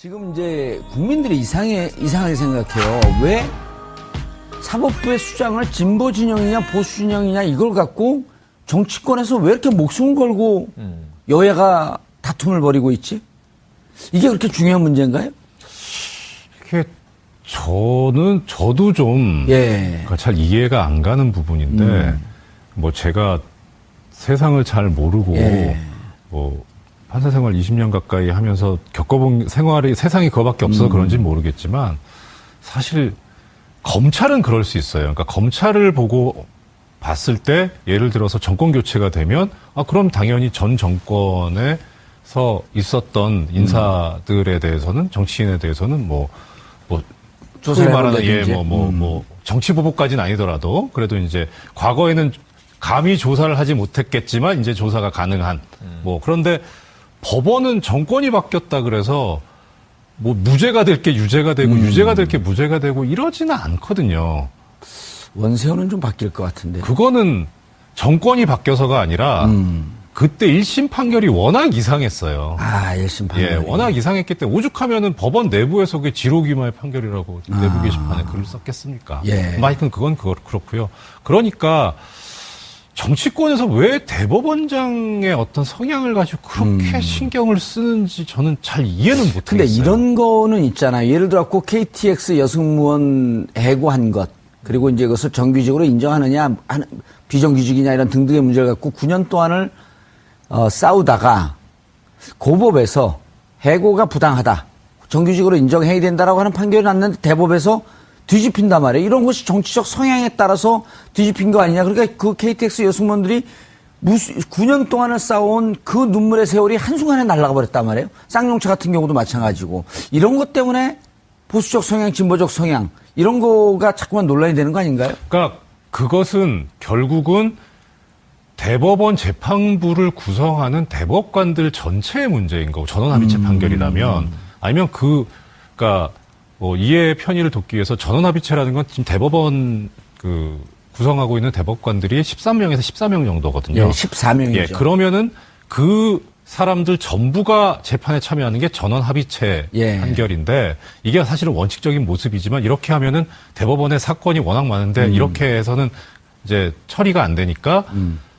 지금 이제 국민들이 이상하게 생각해요. 왜 사법부의 수장을 진보 진영이냐 보수 진영이냐 이걸 갖고 정치권에서 왜 이렇게 목숨을 걸고 여야가 다툼을 벌이고 있지? 이게 그렇게 중요한 문제인가요? 이게 저도 좀 잘 이해가 안 가는 부분인데 뭐 제가 세상을 잘 모르고 뭐 판사 생활 20년 가까이 하면서 겪어본 세상이 그거밖에 없어서 그런지 모르겠지만 사실 검찰은 그럴 수 있어요. 그러니까 검찰을 보고 봤을 때 예를 들어서 정권 교체가 되면 그럼 당연히 전 정권에서 있었던 인사들에 대해서는 정치인에 대해서는 소위 말하는 정치 보복까지는 아니더라도 그래도 이제 과거에는 감히 조사를 하지 못했겠지만 이제 조사가 가능한 그런데 법원은 정권이 바뀌었다 그래서 무죄가 될 게 유죄가 되고 유죄가 될 게 무죄가 되고 이러지는 않거든요. 원세훈은 좀 바뀔 것 같은데. 그거는 정권이 바뀌어서가 아니라 그때 1심 판결이 워낙 이상했어요. 1심 판결. 워낙 이상했기 때문에 오죽하면은 법원 내부에서 그게 지로기마의 판결이라고 내부 게시판에 글을 썼겠습니까? 하여튼 그건 그렇고요. 그러니까 정치권에서 왜 대법원장의 어떤 성향을 가지고 그렇게 신경을 쓰는지 저는 잘 이해는 못하겠어요. 근데 이런 거는 있잖아요. 예를 들어 KTX 여승무원 해고한 것 그리고 이제 그것을 정규직으로 인정하느냐 비정규직이냐 이런 등등의 문제를 갖고 9년 동안을 싸우다가 고법에서 해고가 부당하다. 정규직으로 인정해야 된다라고 하는 판결이 났는데 대법에서 뒤집힌단 말이에요. 이런 것이 정치적 성향에 따라서 뒤집힌 거 아니냐. 그러니까 그 KTX 여승무원들이 9년 동안을 싸워온 그 눈물의 세월이 한순간에 날아가 버렸단 말이에요. 쌍용차 같은 경우도 마찬가지고. 이런 것 때문에 보수적 성향, 진보적 성향 이런 거가 자꾸만 논란이 되는 거 아닌가요? 그러니까 그것은 결국은 대법원 재판부를 구성하는 대법관들 전체의 문제인 거고 전원합의체 판결이라면 아니면 그러니까 이해의 편의를 돕기 위해서 전원합의체라는 건 지금 대법원 구성하고 있는 대법관들이 13명에서 14명 정도거든요. 14명이죠. 그러면은 그 사람들 전부가 재판에 참여하는 게 전원합의체 판결인데 이게 사실은 원칙적인 모습이지만 이렇게 하면은 대법원의 사건이 워낙 많은데 이렇게 해서는 이제 처리가 안 되니까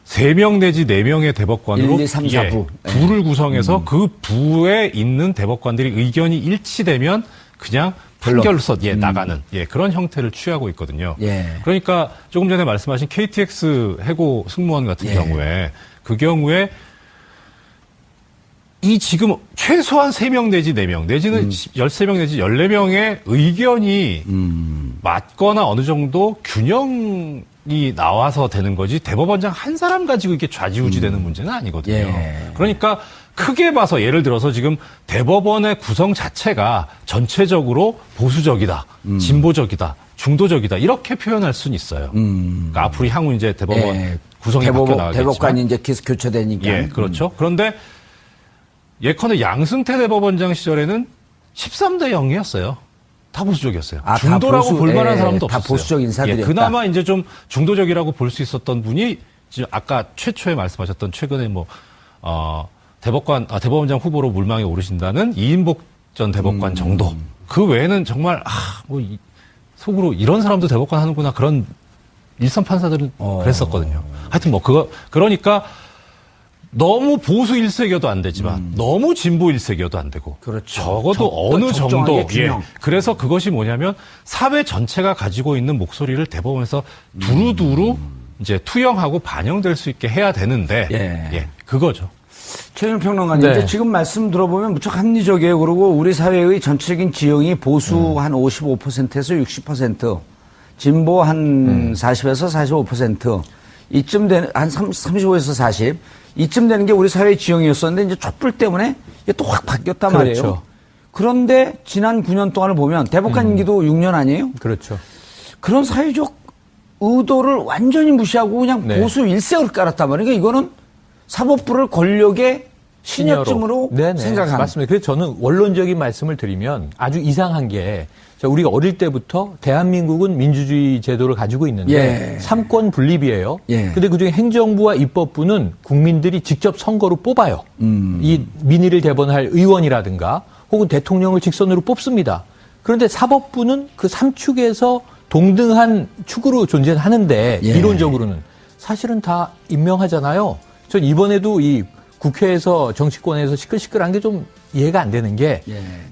3명 내지 4명의 대법관으로 1, 2, 3, 4부. 부를 구성해서 그 부에 있는 대법관들이 의견이 일치되면 그냥 판결서 나가는 그런 형태를 취하고 있거든요. 그러니까 조금 전에 말씀하신 KTX 해고 승무원 같은 경우에 그 경우에 이 지금 최소한 3명 내지 4명 내지는 13명 내지 14명의 의견이 맞거나 어느 정도 균형이 나와서 되는 거지 대법원장 한 사람 가지고 이렇게 좌지우지되는 문제는 아니거든요. 그러니까 크게 봐서 예를 들어서 지금 대법원의 구성 자체가 전체적으로 보수적이다, 진보적이다, 중도적이다 이렇게 표현할 수는 있어요. 그러니까 앞으로 향후 이제 대법원 구성이 바뀌어 나가겠지만 대법관이 이제 계속 교체되니까. 그렇죠. 그런데 예컨대 양승태 대법원장 시절에는 13대 0이었어요. 다 보수적이었어요. 중도라고 볼 만한 사람도 없었어요. 다 보수적 인사들이었다. 그나마 이제 좀 중도적이라고 볼 수 있었던 분이 지금 아까 최초에 말씀하셨던 최근에 대법원장 후보로 물망에 오르신다는 이인복 전 대법관 정도. 그 외에는 정말 속으로 이런 사람도 대법관 하는구나 그런 일선 판사들은 그랬었거든요. 하여튼 그러니까 너무 보수 일색이어도 안 되지만 너무 진보 일색이어도 안 되고 그렇죠. 적어도 어느 정도 그래서 그것이 뭐냐면 사회 전체가 가지고 있는 목소리를 대법원에서 두루두루 이제 투영하고 반영될 수 있게 해야 되는데 그거죠. 최윤 평론가님, 지금 말씀 들어보면 무척 합리적이에요. 그리고 우리 사회의 전체적인 지형이 보수 한 55%에서 60%, 진보 한 40에서 45%, 이쯤 되는, 한 35에서 40, 이쯤 되는 게 우리 사회의 지형이었었는데 이제 촛불 때문에 이게 또 확 바뀌었단 말이에요. 그런데 지난 9년 동안을 보면 대법관 임기도 6년 아니에요? 그렇죠. 그런 사회적 의도를 완전히 무시하고 그냥 보수 일색을 깔았단 말이에요. 그러니까 이거는 사법부를 권력의 신여쯤으로 생각하는. 맞습니다. 그래서 저는 원론적인 말씀을 드리면 아주 이상한 게 우리가 어릴 때부터 대한민국은 민주주의 제도를 가지고 있는데 삼권 분립이에요. 근데 그중에 행정부와 입법부는 국민들이 직접 선거로 뽑아요. 이 민의를 대변할 의원이라든가 혹은 대통령을 직선으로 뽑습니다. 그런데 사법부는 그 3축에서 동등한 축으로 존재하는데 예. 이론적으로는 사실은 다 임명하잖아요. 전 이번에도 이 국회에서 정치권에서 시끌시끌한 게 좀 이해가 안 되는 게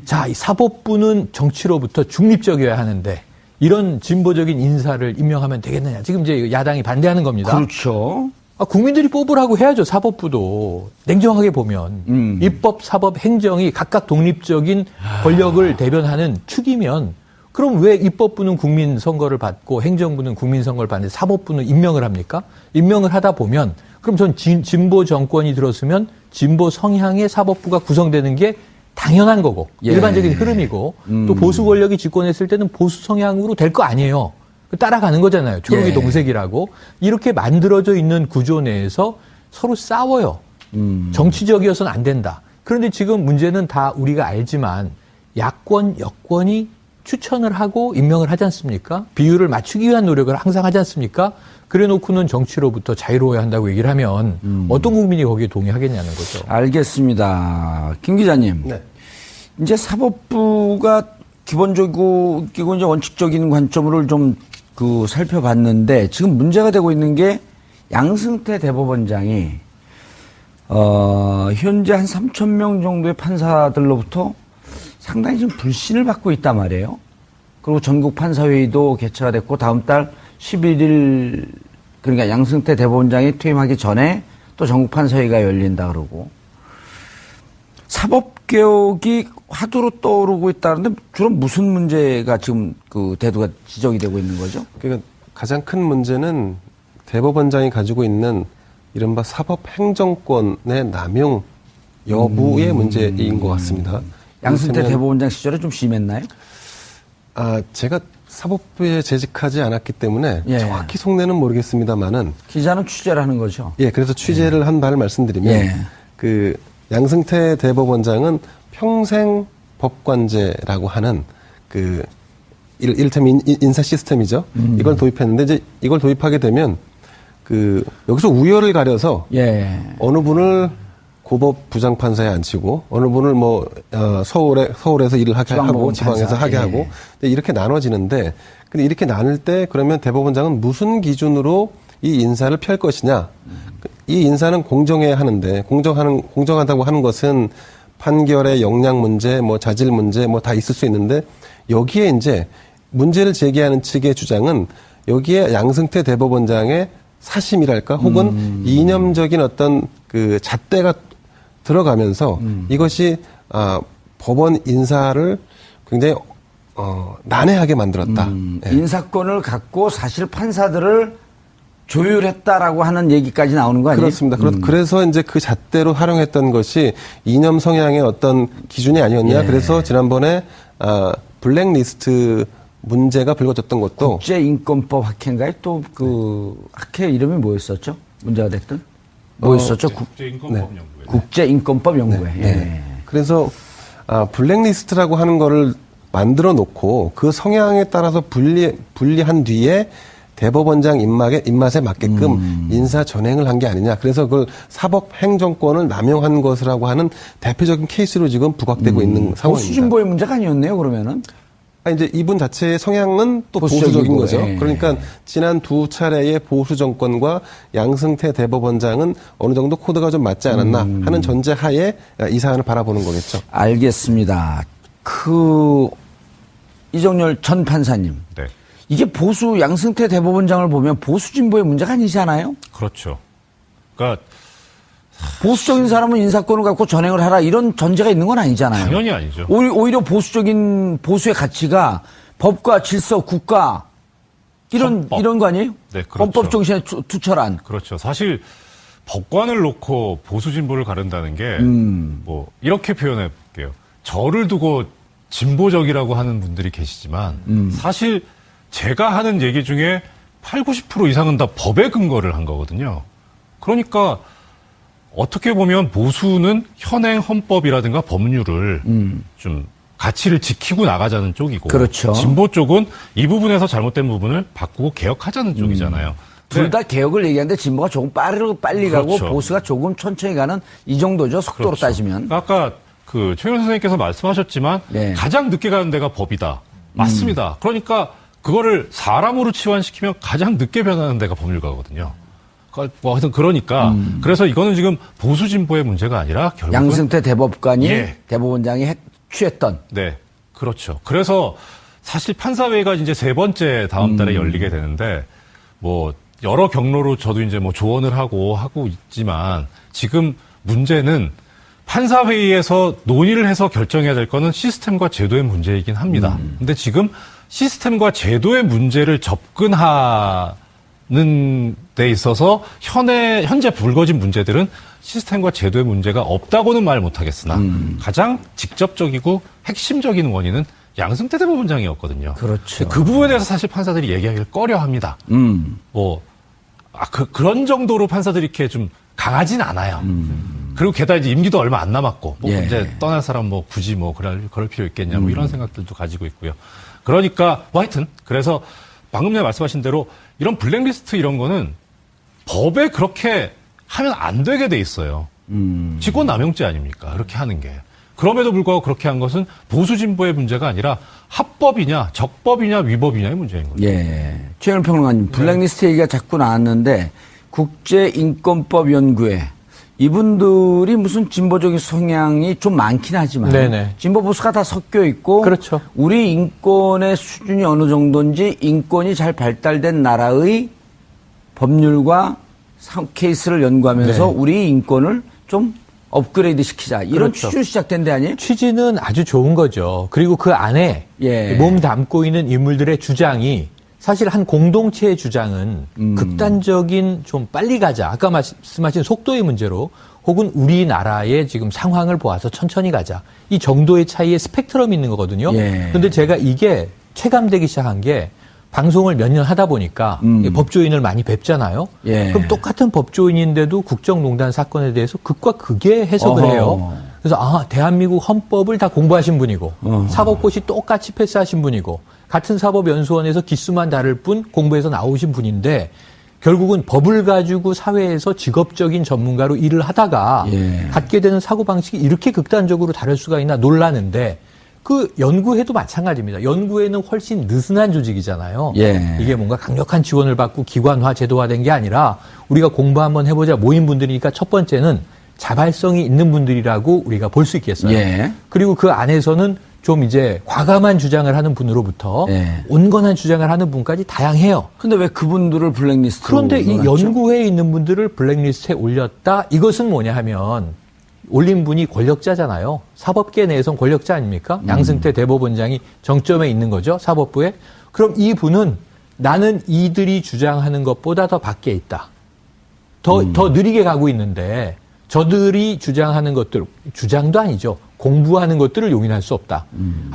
자, 이 사법부는 정치로부터 중립적이어야 하는데 이런 진보적인 인사를 임명하면 되겠느냐. 지금 이제 야당이 반대하는 겁니다. 그렇죠. 국민들이 뽑으라고 해야죠. 사법부도. 냉정하게 보면 입법, 사법, 행정이 각각 독립적인 권력을 대변하는 축이면 그럼 왜 입법부는 국민 선거를 받고 행정부는 국민 선거를 받는데 사법부는 임명을 합니까? 임명을 하다 보면 그럼 전 진보 정권이 들었으면 진보 성향의 사법부가 구성되는 게 당연한 거고 일반적인 흐름이고 또 보수 권력이 집권했을 때는 보수 성향으로 될 거 아니에요. 따라가는 거잖아요. 초록이 동색이라고. 이렇게 만들어져 있는 구조 내에서 서로 싸워요. 정치적이어서는 안 된다. 그런데 지금 문제는 다 우리가 알지만 야권, 여권이 추천을 하고 임명을 하지 않습니까? 비율을 맞추기 위한 노력을 항상 하지 않습니까? 그래 놓고는 정치로부터 자유로워야 한다고 얘기를 하면 어떤 국민이 거기에 동의하겠냐는 거죠. 알겠습니다. 김 기자님. 네. 이제 사법부가 기본적이고 이제 원칙적인 관점으로 좀 살펴봤는데 지금 문제가 되고 있는 게 양승태 대법원장이 현재 한 3,000명 정도의 판사들로부터 상당히 좀 불신을 받고 있단 말이에요. 그리고 전국 판사회의도 개최가 됐고 다음 달 11일 그러니까 양승태 대법원장이 퇴임하기 전에 또 전국 판사회의가 열린다 그러고 사법개혁이 화두로 떠오르고 있다는데 주로 무슨 문제가 지금 대두가 지적이 되고 있는 거죠? 그러니까 가장 큰 문제는 대법원장이 가지고 있는 이른바 사법행정권의 남용 여부의 문제인 것 같습니다. 양승태 대법원장 시절에 좀 심했나요? 제가 사법부에 재직하지 않았기 때문에 정확히 속내는 모르겠습니다만은 기자는 취재를 하는 거죠. 예, 그래서 취재를 한 바를 말씀드리면 양승태 대법원장은 평생 법관제라고 하는 이를테면 인사 시스템이죠. 이걸 도입했는데 이제 이걸 도입하게 되면 여기서 우열을 가려서 어느 분을 고법 부장판사에 앉히고 어느 분을 서울에서 일을 하게 하고 지방에서 하게 하고 이렇게 나눠지는데 근데 이렇게 나눌 때 그러면 대법원장은 무슨 기준으로 이 인사를 펼 것이냐? 이 인사는 공정해야 하는데 공정하다고 하는 것은 판결의 역량 문제, 자질 문제 다 있을 수 있는데 여기에 이제 문제를 제기하는 측의 주장은 여기에 양승태 대법원장의 사심이랄까 혹은 이념적인 어떤 잣대가 들어가면서 이것이 법원 인사를 굉장히 난해하게 만들었다. 인사권을 갖고 사실 판사들을 조율했다라고 하는 얘기까지 나오는 거 아니에요? 그렇습니다. 그래서 이제 그 잣대로 활용했던 것이 이념 성향의 어떤 기준이 아니었냐. 그래서 지난번에 블랙리스트 문제가 불거졌던 것도 국제인권법 학회인가요? 또 학회 이름이 뭐였었죠? 문제가 됐던? 뭐였었죠? 국제인권법 연구회. 국제인권법 연구회. 그래서 블랙리스트라고 하는 거를 만들어 놓고 그 성향에 따라서 분리한 뒤에 대법원장 입맛에 맞게끔 인사 전행을 한 게 아니냐. 그래서 그걸 사법행정권을 남용한 것이라고 하는 대표적인 케이스로 지금 부각되고 있는 상황입니다. 보수진보의 문제가 아니었네요, 그러면은. 이제 이분 자체의 성향은 또 보수적인 거죠. 그러니까 지난 두 차례의 보수 정권과 양승태 대법원장은 어느 정도 코드가 좀 맞지 않았나 하는 전제하에 이 사안을 바라보는 거겠죠. 알겠습니다. 이정열 전 판사님. 네. 이게 보수 양승태 대법원장을 보면 보수 진보의 문제가 아니잖아요? 그렇죠. 그러니까 보수적인 사람은 인사권을 갖고 전행을 하라 이런 전제가 있는 건 아니잖아요. 당연히 아니죠. 오히려 보수의 가치가 법과 질서, 국가 이런 거 아니에요? 네, 그렇죠. 헌법 정신에 투철한. 그렇죠. 사실 법관을 놓고 보수 진보를 가른다는 게 이렇게 표현해 볼게요. 저를 두고 진보적이라고 하는 분들이 계시지만 사실 제가 하는 얘기 중에 80-90% 이상은 다 법에 근거를 한 거거든요. 그러니까 어떻게 보면 보수는 현행 헌법이라든가 법률을 좀 가치를 지키고 나가자는 쪽이고 그렇죠. 진보 쪽은 이 부분에서 잘못된 부분을 바꾸고 개혁하자는 쪽이잖아요. 둘 다 개혁을 얘기하는데 진보가 조금 빨리 가고 그렇죠. 보수가 조금 천천히 가는 이 정도죠. 속도로 그렇죠. 따지면. 아까 최윤 선생님께서 말씀하셨지만 네. 가장 늦게 가는 데가 법이다. 맞습니다. 그러니까 그거를 사람으로 치환시키면 가장 늦게 변하는 데가 법률가거든요. 뭐 하여튼 그러니까 그래서 이거는 지금 보수 진보의 문제가 아니라 결국은 양승태 대법관이 예. 대법원장이 취했던. 네, 그렇죠. 그래서 사실 판사회의가 이제 3번째 다음 달에 열리게 되는데 뭐 여러 경로로 저도 이제 뭐 조언을 하고 있지만 지금 문제는 판사회의에서 논의를 해서 결정해야 될 거는 시스템과 제도의 문제이긴 합니다. 근데 지금 시스템과 제도의 문제를 접근하는 데 있어서 현재 불거진 문제들은 시스템과 제도의 문제가 없다고는 말 못하겠으나 가장 직접적이고 핵심적인 원인은 양승태 대법원장이었거든요. 그렇죠. 그 부분에 대해서 사실 판사들이 얘기하기를 꺼려합니다. 그런 정도로 판사들이 이렇게 좀 강하진 않아요. 그리고 게다가 이제 임기도 얼마 안 남았고, 예. 이제 떠날 사람 뭐 굳이 뭐 그럴 필요 있겠냐, 뭐 이런 생각들도 가지고 있고요. 그러니까, 뭐 하여튼, 그래서 방금 전에 말씀하신 대로 이런 블랙리스트 이런 거는 법에 그렇게 하면 안 되게 돼 있어요. 직권남용죄 아닙니까? 그렇게 하는 게. 그럼에도 불구하고 그렇게 한 것은 보수 진보의 문제가 아니라 합법이냐, 적법이냐, 위법이냐의 문제인 거죠. 예. 최영일 평론가님, 블랙리스트 얘기가 자꾸 나왔는데 국제인권법연구회 이분들이 무슨 진보적인 성향이 좀 많긴 하지만 네네. 진보 보수가 다 섞여 있고 그렇죠. 우리 인권의 수준이 어느 정도인지 인권이 잘 발달된 나라의 법률과 케이스를 연구하면서 네. 우리 인권을 좀 업그레이드 시키자. 이런 그렇죠. 취지로 시작된 데 아니에요? 취지는 아주 좋은 거죠. 그리고 그 안에 예. 몸 담고 있는 인물들의 주장이 사실 한 공동체의 주장은 극단적인 좀 빨리 가자. 아까 말씀하신 속도의 문제로 혹은 우리나라의 지금 상황을 보아서 천천히 가자. 이 정도의 차이의 스펙트럼이 있는 거거든요. 그런데 제가 이게 체감되기 시작한 게 방송을 몇 년 하다 보니까 법조인을 많이 뵙잖아요. 예. 그럼 똑같은 법조인인데도 국정농단 사건에 대해서 극과 극의 해석을 어허. 해요. 그래서 대한민국 헌법을 다 공부하신 분이고 사법고시 똑같이 패스하신 분이고 같은 사법연수원에서 기수만 다를 뿐 공부해서 나오신 분인데 결국은 법을 가지고 사회에서 직업적인 전문가로 일을 하다가 예. 갖게 되는 사고방식이 이렇게 극단적으로 다를 수가 있나 놀라는데 그 연구회도 마찬가지입니다. 연구회는 훨씬 느슨한 조직이잖아요. 예. 이게 뭔가 강력한 지원을 받고 기관화, 제도화된 게 아니라 우리가 공부 한번 해보자 모인 분들이니까 첫 번째는 자발성이 있는 분들이라고 우리가 볼 수 있겠어요. 예. 그리고 그 안에서는 좀 이제 과감한 주장을 하는 분으로부터 예. 온건한 주장을 하는 분까지 다양해요. 근데 왜 그분들을 블랙리스트로 그런데 이 넣어놨죠? 연구회에 있는 분들을 블랙리스트에 올렸다? 이것은 뭐냐 하면 올린 분이 권력자잖아요. 사법계 내에선 권력자 아닙니까? 양승태 대법원장이 정점에 있는 거죠. 사법부에. 그럼 이 분은 나는 이들이 주장하는 것보다 더 밖에 있다. 더 느리게 가고 있는데 저들이 주장하는 것들, 주장도 아니죠. 공부하는 것들을 용인할 수 없다.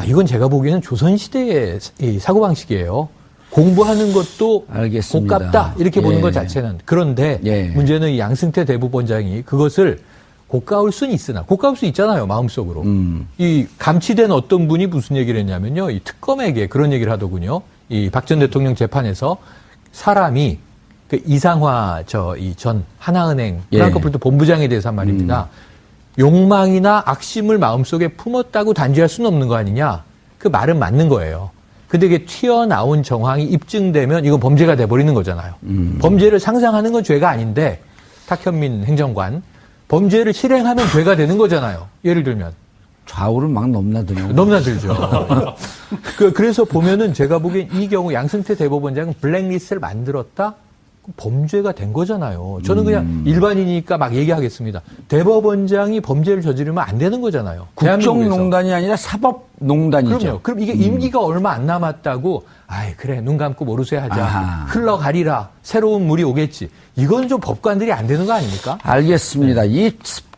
이건 제가 보기에는 조선시대의 이 사고방식이에요. 공부하는 것도 알겠습니다. 고깝다. 이렇게 보는 것 자체는. 그런데 예. 문제는 이 양승태 대법원장이 그것을 고가울 수는 있으나 고가울 수 있잖아요 마음속으로 이 감치된 어떤 분이 무슨 얘기를 했냐면요 이 특검에게 그런 얘기를 하더군요 이 박 전 대통령 재판에서 사람이 그 이상화 이 전 하나은행 프랑크푸르트 본부장에 대해서 한 말입니다 욕망이나 악심을 마음속에 품었다고 단죄할 수는 없는 거 아니냐 그 말은 맞는 거예요 근데 이게 튀어나온 정황이 입증되면 이건 범죄가 돼버리는 거잖아요 범죄를 상상하는 건 죄가 아닌데 탁현민 행정관 범죄를 실행하면 죄가 되는 거잖아요. 예를 들면. 좌우를 막 넘나드네요. 넘나들죠. 그래서 보면은 제가 보기엔 이 경우 양승태 대법원장은 블랙리스트를 만들었다? 범죄가 된 거잖아요. 저는 그냥 일반인이니까 막 얘기하겠습니다. 대법원장이 범죄를 저지르면 안 되는 거잖아요. 국정농단이 아니라 사법농단이죠. 그럼요. 그럼 이게 임기가 얼마 안 남았다고 그래 눈 감고 모르쇠 하자. 흘러가리라. 새로운 물이 오겠지. 이건 좀 법관들이 안 되는 거 아닙니까? 알겠습니다. 이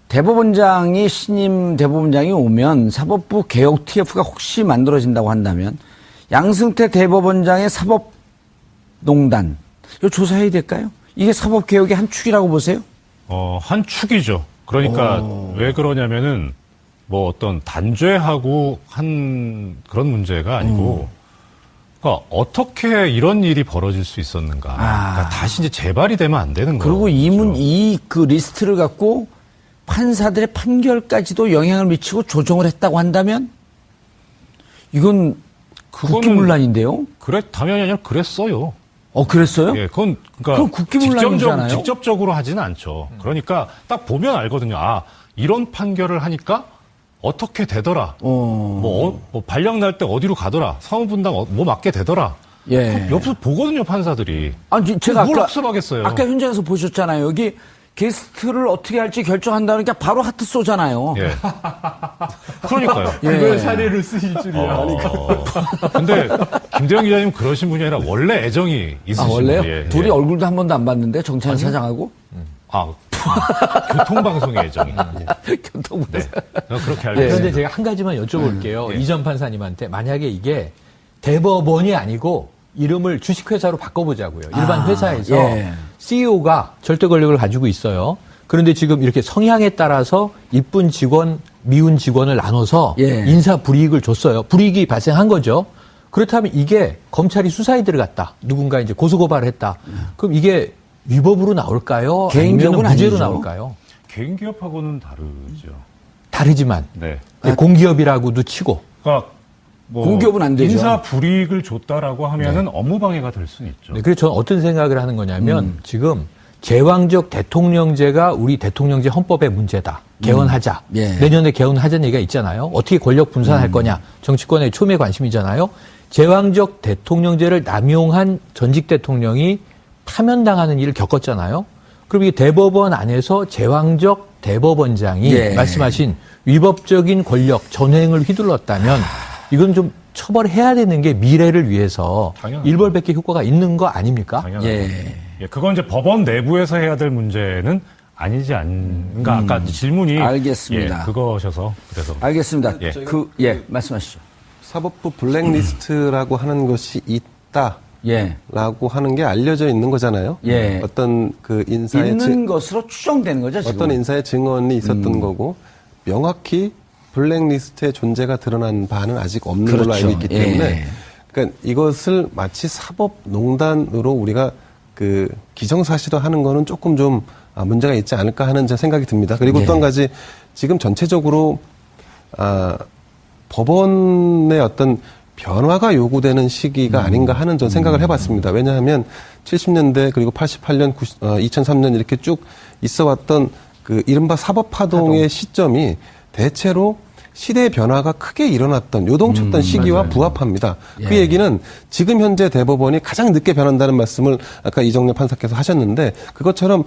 대법원장이 신임 대법원장이 오면 사법부 개혁 TF가 혹시 만들어진다고 한다면 양승태 대법원장의 사법농단 이거 조사해야 될까요? 이게 사법개혁의 한 축이라고 보세요? 한 축이죠. 그러니까 왜 그러냐면은 뭐 어떤 단죄하고 한 그런 문제가 아니고 그러니까 어떻게 이런 일이 벌어질 수 있었는가. 그러니까 다시 이제 재발이 되면 안 되는 거예요. 그리고 그 리스트를 갖고 판사들의 판결까지도 영향을 미치고 조정을 했다고 한다면 이건 국기문란인데요. 그래 당연히 아니라 그랬어요. 그랬어요? 예, 그건 그럼 국기문란이잖아요. 직접적으로 하지는 않죠. 그러니까 딱 보면 알거든요. 아, 이런 판결을 하니까 어떻게 되더라. 뭐 발령 날 때 어디로 가더라. 사무분당 뭐 맞게 되더라. 예. 옆에서 보거든요, 판사들이. 아니, 제가 뭘 학습하겠어요. 아까 현장에서 보셨잖아요. 여기 게스트를 어떻게 할지 결정한다니까 바로 하트 쏘잖아요. 예. 그러니까요. 그걸 사례를 쓰실 줄이야. 근데 김대영 기자님 그러신 분이 아니라 원래 애정이 있으신 원래요? 분이에요. 둘이 얼굴도 한 번도 안 봤는데 정찬 사장하고? 교통방송의 애정이. 교통방송. 네. 그렇게 알고 그런데 있습니다. 제가 한 가지만 여쭤볼게요. 이전 판사님한테 만약에 이게 대법원이 아니고 이름을 주식회사로 바꿔보자고요. 일반 회사에서 CEO가 절대 권력을 가지고 있어요. 그런데 지금 이렇게 성향에 따라서 이쁜 직원, 미운 직원을 나눠서 인사 불이익을 줬어요. 불이익이 발생한 거죠. 그렇다면 이게 검찰이 수사에 들어갔다. 누군가 이제 고소고발을 했다. 그럼 이게 위법으로 나올까요? 개인기업은 아니면 무죄로 아니죠. 나올까요? 개인기업하고는 다르죠. 다르지만 네. 공기업이라고도 치고. 그러니까 뭐 공기업은 안 되죠. 인사 불이익을 줬다라고 하면은 업무 방해가 될 수는 있죠. 네, 그래서 저는 어떤 생각을 하는 거냐면 지금 제왕적 대통령제가 우리 대통령제 헌법의 문제다. 개헌하자. 내년에 개헌하자는 얘기가 있잖아요. 어떻게 권력 분산할 거냐. 정치권의 초미의 관심이잖아요. 제왕적 대통령제를 남용한 전직 대통령이 파면당하는 일을 겪었잖아요. 그럼 이 대법원 안에서 제왕적 대법원장이 말씀하신 위법적인 권력 전횡을 휘둘렀다면 이건 좀 처벌해야 되는 게 미래를 위해서 일벌백계 효과가 있는 거 아닙니까? 당연하죠. 그건 이제 법원 내부에서 해야 될 문제는 아니지 않은가. 아까 질문이 알겠습니다. 그거셔서 그래서 알겠습니다. 말씀하시죠. 사법부 블랙리스트라고 하는 것이 있다. 라고 하는 게 알려져 있는 거잖아요. 어떤 그 인사의 있는 것으로 추정되는 거죠. 지금. 어떤 인사의 증언이 있었던 거고 명확히 블랙리스트의 존재가 드러난 바는 아직 없는 걸로 알고 있기 때문에 그러니까 이것을 마치 사법농단으로 우리가 그 기정사실화하는 거는 조금 좀 문제가 있지 않을까 하는 제 생각이 듭니다. 그리고 또 한 가지 지금 전체적으로 법원의 어떤 변화가 요구되는 시기가 아닌가 하는 전 생각을 해봤습니다. 왜냐하면 70년대 그리고 88년, 2003년 이렇게 쭉 있어왔던 그 이른바 사법파동의 시점이 대체로 시대의 변화가 크게 일어났던 요동쳤던 시기와 부합합니다. 그 얘기는 지금 현재 대법원이 가장 늦게 변한다는 말씀을 아까 이정렬 판사께서 하셨는데 그것처럼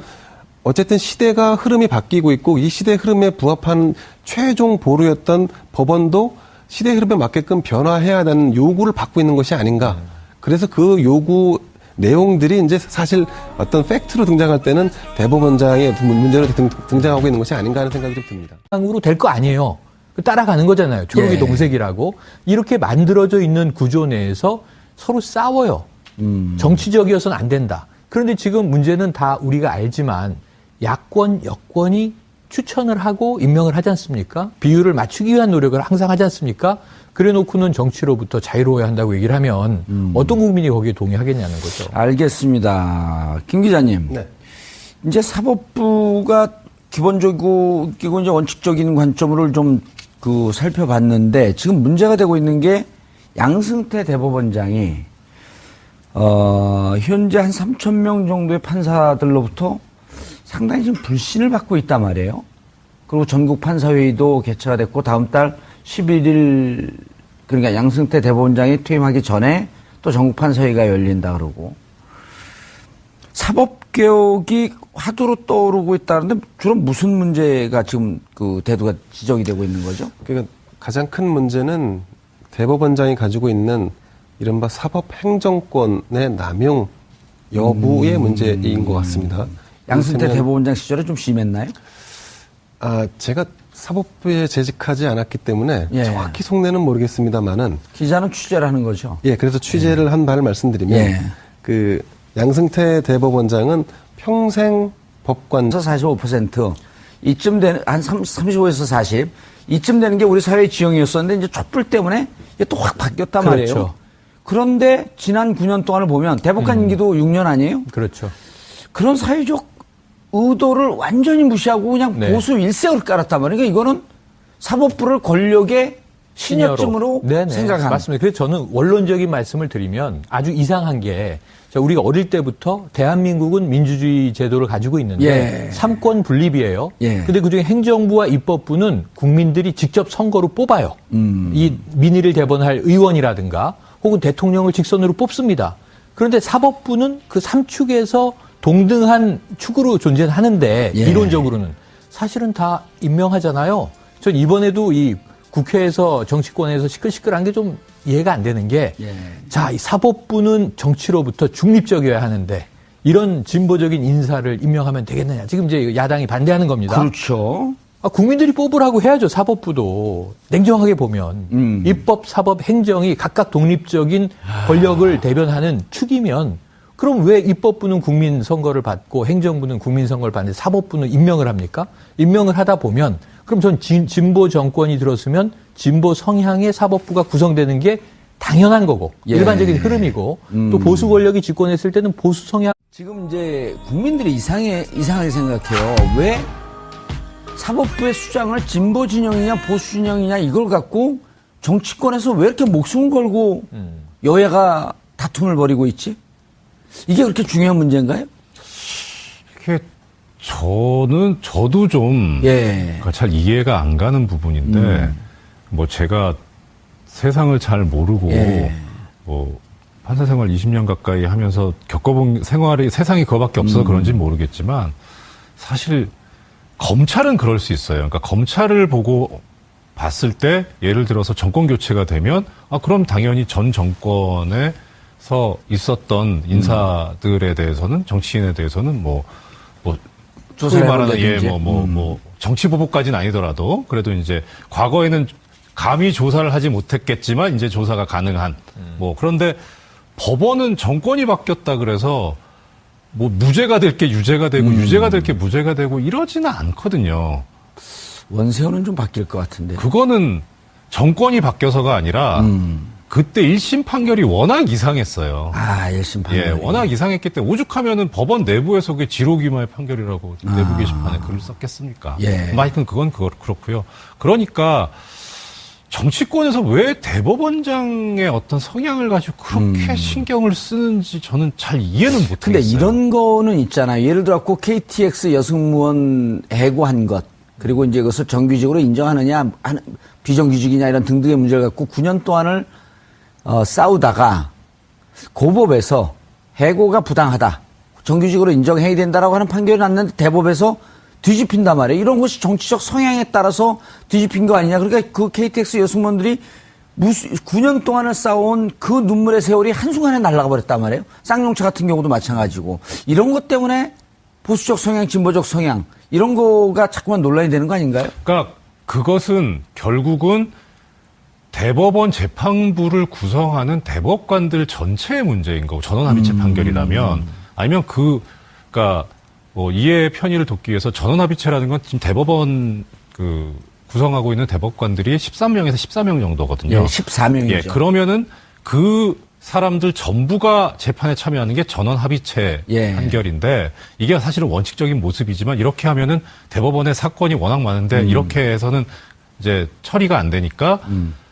어쨌든 시대가 흐름이 바뀌고 있고 이 시대 흐름에 부합한 최종 보루였던 법원도 시대 흐름에 맞게끔 변화해야 되는 요구를 받고 있는 것이 아닌가. 그래서 그 요구 내용들이 이제 사실 어떤 팩트로 등장할 때는 대법원장의 문제로 등장하고 있는 것이 아닌가 하는 생각이 좀 듭니다. 으로 될 거 아니에요. 따라가는 거잖아요. 초록이 동색이라고. 이렇게 만들어져 있는 구조 내에서 서로 싸워요. 정치적이어서는 안 된다. 그런데 지금 문제는 다 우리가 알지만 야권, 여권이 추천을 하고 임명을 하지 않습니까? 비율을 맞추기 위한 노력을 항상 하지 않습니까? 그래 놓고는 정치로부터 자유로워야 한다고 얘기를 하면 어떤 국민이 거기에 동의하겠냐는 거죠. 알겠습니다. 김 기자님. 이제 사법부가 기본적이고 이제 원칙적인 관점으로 좀 살펴봤는데 지금 문제가 되고 있는 게 양승태 대법원장이 현재 한 3,000명 정도의 판사들로부터 상당히 좀 불신을 받고 있단 말이에요. 그리고 전국 판사회의도 개최가 됐고 다음 달 11일 그러니까 양승태 대법원장이 퇴임하기 전에 또 전국 판사회의가 열린다 그러고 사법개혁이 화두로 떠오르고 있다는데 주로 무슨 문제가 지금 대두가 지적이 되고 있는 거죠? 그러니까 가장 큰 문제는 대법원장이 가지고 있는 이른바 사법행정권의 남용 여부의 문제인 것 같습니다. 양승태 대법원장 시절에 좀 심했나요? 제가 사법부에 재직하지 않았기 때문에 정확히 속내는 모르겠습니다만은 기자는 취재를 하는 거죠. 그래서 취재를 한 바를 말씀드리면 그 양승태 대법원장은 평생 법관 45% 이쯤 되는 한 35에서 40 이쯤 되는 게 우리 사회의 지형이었었는데 이제 촛불 때문에 이게 또 확 바뀌었단 말이에요. 그런데 지난 9년 동안을 보면 대법관 임기도 6년 아니에요? 그렇죠. 그런 사회적 의도를 완전히 무시하고 그냥 네. 보수 일색을 깔았단 말이에요. 그러니까 이거는 사법부를 권력의 신여쯤으로 생각하는. 맞습니다. 그래서 저는 원론적인 말씀을 드리면 아주 이상한 게 우리가 어릴 때부터 대한민국은 민주주의 제도를 가지고 있는데 삼권 분립이에요. 근데 그중에 행정부와 입법부는 국민들이 직접 선거로 뽑아요. 이 민의를 대변할 의원이라든가 혹은 대통령을 직선으로 뽑습니다. 그런데 사법부는 그 3축에서 동등한 축으로 존재하는데 이론적으로는 사실은 다 임명하잖아요. 전 이번에도 이 국회에서 정치권에서 시끌시끌한 게 좀 이해가 안 되는 게 자, 이 사법부는 정치로부터 중립적이어야 하는데 이런 진보적인 인사를 임명하면 되겠느냐. 지금 이제 야당이 반대하는 겁니다. 그렇죠. 국민들이 뽑으라고 해야죠. 사법부도. 냉정하게 보면 입법, 사법, 행정이 각각 독립적인 권력을 대변하는 축이면 그럼 왜 입법부는 국민 선거를 받고 행정부는 국민 선거를 받는데 사법부는 임명을 합니까? 임명을 하다 보면 그럼 전 진보 정권이 들었으면 진보 성향의 사법부가 구성되는 게 당연한 거고 일반적인 흐름이고 또 보수 권력이 집권했을 때는 보수 성향. 지금 이제 국민들이 이상하게 생각해요. 왜 사법부의 수장을 진보 진영이냐 보수 진영이냐 이걸 갖고 정치권에서 왜 이렇게 목숨을 걸고 여야가 다툼을 벌이고 있지? 이게 그렇게 중요한 문제인가요? 이게 저도 좀 잘 이해가 안 가는 부분인데 뭐 제가 세상을 잘 모르고 뭐 판사 생활 20년 가까이 하면서 겪어본 세상이 그거밖에 없어서 그런지 모르겠지만 사실 검찰은 그럴 수 있어요. 그러니까 검찰을 보고 봤을 때 예를 들어서 정권 교체가 되면 그럼 당연히 전 정권에서 있었던 인사들에 대해서는 정치인에 대해서는 소위 말하는 정치 보복까지는 아니더라도 그래도 이제 과거에는 감히 조사를 하지 못했겠지만 이제 조사가 가능한 그런데 법원은 정권이 바뀌었다 그래서 무죄가 될 게 유죄가 되고 유죄가 될 게 무죄가 되고 이러지는 않거든요. 원세훈은 좀 바뀔 것 같은데. 그거는 정권이 바뀌어서가 아니라 그때 1심 판결이 워낙 이상했어요. 1심 판결. 워낙 이상했기 때문에 오죽하면은 법원 내부에서 그게 지로기마의 판결이라고 내부 게시판에 글을 썼겠습니까? 하여튼 그건 그렇고요. 그러니까 정치권에서 왜 대법원장의 어떤 성향을 가지고 그렇게 신경을 쓰는지 저는 잘 이해는 못하겠어요. 근데 이런 거는 있잖아요. 예를 들어 갖고 KTX 여승무원 해고한 것 그리고 이제 그것을 정규직으로 인정하느냐 비정규직이냐 이런 등등의 문제를 갖고 9년 동안을 싸우다가 고법에서 해고가 부당하다. 정규직으로 인정해야 된다라고 하는 판결이 났는데 대법에서 뒤집힌단 말이에요. 이런 것이 정치적 성향에 따라서 뒤집힌 거 아니냐. 그러니까 그 KTX 여승무원들이 9년 동안을 싸워온 그 눈물의 세월이 한순간에 날아가 버렸단 말이에요. 쌍용차 같은 경우도 마찬가지고. 이런 것 때문에 보수적 성향, 진보적 성향 이런 거가 자꾸만 논란이 되는 거 아닌가요? 그러니까 그것은 결국은 대법원 재판부를 구성하는 대법관들 전체의 문제인 거고 전원합의체 판결이라면 아니면 그러니까 이해의 편의를 돕기 위해서 전원합의체라는 건 지금 대법원 구성하고 있는 대법관들이 13명에서 14명 정도거든요. 14명이죠. 그러면은 그 사람들 전부가 재판에 참여하는 게 전원합의체 판결인데 이게 사실은 원칙적인 모습이지만 이렇게 하면은 대법원의 사건이 워낙 많은데 이렇게 해서는 이제 처리가 안 되니까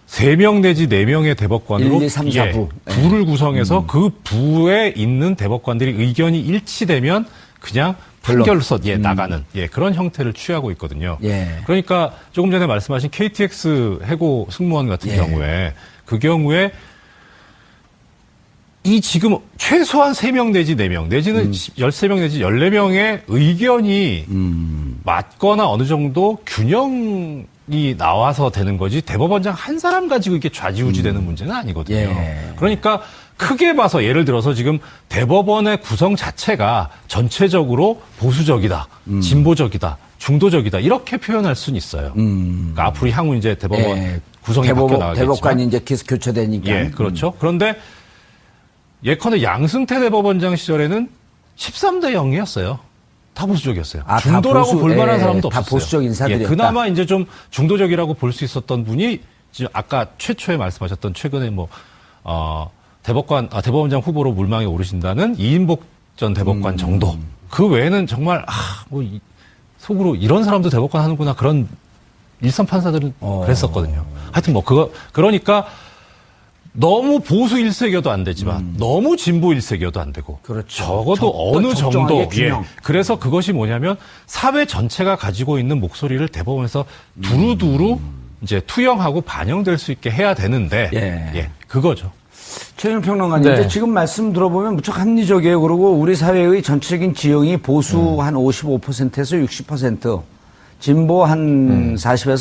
3명 내지 4명의 대법관으로 1, 2, 3, 4부. 부를 구성해서 그 부에 있는 대법관들이 의견이 일치되면 그냥 판결서 나가는 그런 형태를 취하고 있거든요. 그러니까 조금 전에 말씀하신 KTX 해고 승무원 같은 경우에 그 경우에 이 지금 최소한 3명 내지 4명 내지는 13명 내지 14명의 의견이 맞거나 어느 정도 균형이 나와서 되는 거지 대법원장 한 사람 가지고 이게 좌지우지 되는 문제는 아니거든요. 그러니까 크게 봐서 예를 들어서 지금 대법원의 구성 자체가 전체적으로 보수적이다, 진보적이다, 중도적이다 이렇게 표현할 수는 있어요. 그러니까 앞으로 향후 이제 대법원 구성이 바뀌어 나가겠지만 대법관이 이제 계속 교체되니까. 그렇죠. 그런데 예컨대 양승태 대법원장 시절에는 13대 0이었어요. 다 보수적이었어요. 중도라고 볼 만한 사람도 없었어요. 다 보수적 인사들이었다. 그나마 이제 좀 중도적이라고 볼 수 있었던 분이 지금 아까 최초에 말씀하셨던 최근에 대법원장 후보로 물망에 오르신다는 이인복 전 대법관 정도. 그 외에는 정말 속으로 이런 사람도 대법관 하는구나 그런 일선 판사들은 그랬었거든요. 하여튼 뭐 그러니까 너무 보수 일색이어도 안 되지만 너무 진보 일색이어도 안 되고 그렇죠. 적어도 어느 정도 그래서 그것이 뭐냐면 사회 전체가 가지고 있는 목소리를 대법원에서 두루두루 이제 투영하고 반영될 수 있게 해야 되는데 그거죠. 최윤 평론가님, 이제 지금 말씀 들어보면 무척 합리적이에요. 그리고 우리 사회의 전체적인 지형이 보수 한 55%에서 60%, 진보 한 40에서